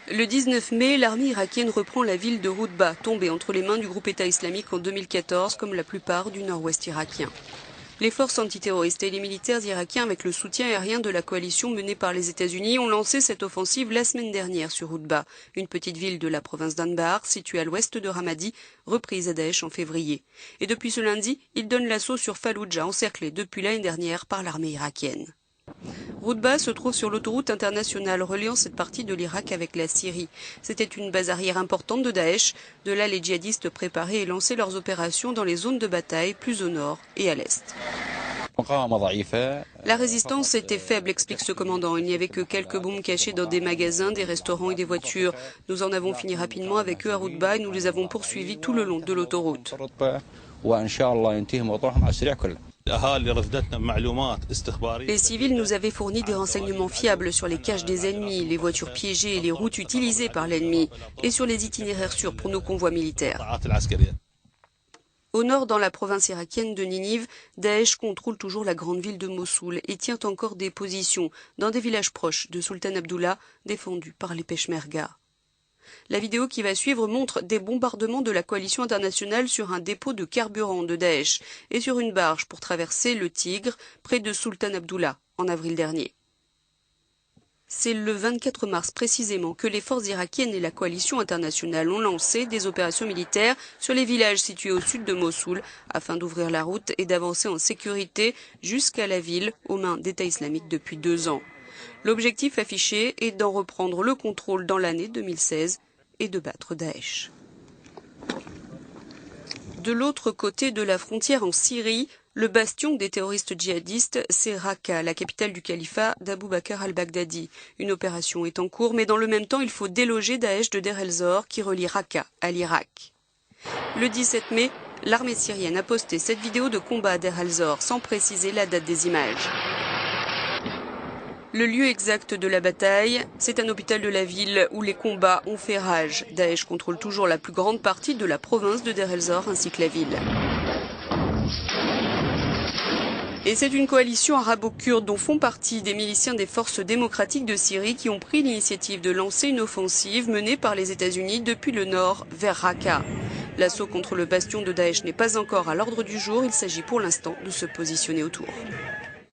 Le 19 mai, l'armée irakienne reprend la ville de Roudba, tombée entre les mains du groupe État islamique en 2014, comme la plupart du nord-ouest irakien. Les forces antiterroristes et les militaires irakiens, avec le soutien aérien de la coalition menée par les États-Unis, ont lancé cette offensive la semaine dernière sur Roudba, une petite ville de la province d'Anbar, située à l'ouest de Ramadi, reprise à Daesh en février. Et depuis ce lundi, ils donnent l'assaut sur Falloujah, encerclée depuis l'année dernière par l'armée irakienne. Roudba se trouve sur l'autoroute internationale reliant cette partie de l'Irak avec la Syrie. C'était une base arrière importante de Daesh. De là, les djihadistes préparaient et lançaient leurs opérations dans les zones de bataille plus au nord et à l'est. La résistance était faible, explique ce commandant. Il n'y avait que quelques bombes cachées dans des magasins, des restaurants et des voitures. Nous en avons fini rapidement avec eux à Roudba et nous les avons poursuivis tout le long de l'autoroute. Les civils nous avaient fourni des renseignements fiables sur les caches des ennemis, les voitures piégées et les routes utilisées par l'ennemi, et sur les itinéraires sûrs pour nos convois militaires. Au nord, dans la province irakienne de Ninive, Daesh contrôle toujours la grande ville de Mossoul et tient encore des positions dans des villages proches de Sultan Abdullah, défendus par les Peshmerga. La vidéo qui va suivre montre des bombardements de la coalition internationale sur un dépôt de carburant de Daesh et sur une barge pour traverser le Tigre près de Sultan Abdullah en avril dernier. C'est le 24 mars précisément que les forces irakiennes et la coalition internationale ont lancé des opérations militaires sur les villages situés au sud de Mossoul afin d'ouvrir la route et d'avancer en sécurité jusqu'à la ville aux mains d'État islamique depuis 2 ans. L'objectif affiché est d'en reprendre le contrôle dans l'année 2016 et de battre Daesh. De l'autre côté de la frontière en Syrie, le bastion des terroristes djihadistes, c'est Raqqa, la capitale du califat d'Abou Bakr al-Baghdadi. Une opération est en cours, mais dans le même temps, il faut déloger Daesh de Deir el-Zor qui relie Raqqa à l'Irak. Le 17 mai, l'armée syrienne a posté cette vidéo de combat à Deir el-Zor sans préciser la date des images. Le lieu exact de la bataille, c'est un hôpital de la ville où les combats ont fait rage. Daesh contrôle toujours la plus grande partie de la province de Deir el-Zor ainsi que la ville. Et c'est une coalition arabo-kurde dont font partie des miliciens des forces démocratiques de Syrie qui ont pris l'initiative de lancer une offensive menée par les États-Unis depuis le nord vers Raqqa. L'assaut contre le bastion de Daesh n'est pas encore à l'ordre du jour, il s'agit pour l'instant de se positionner autour.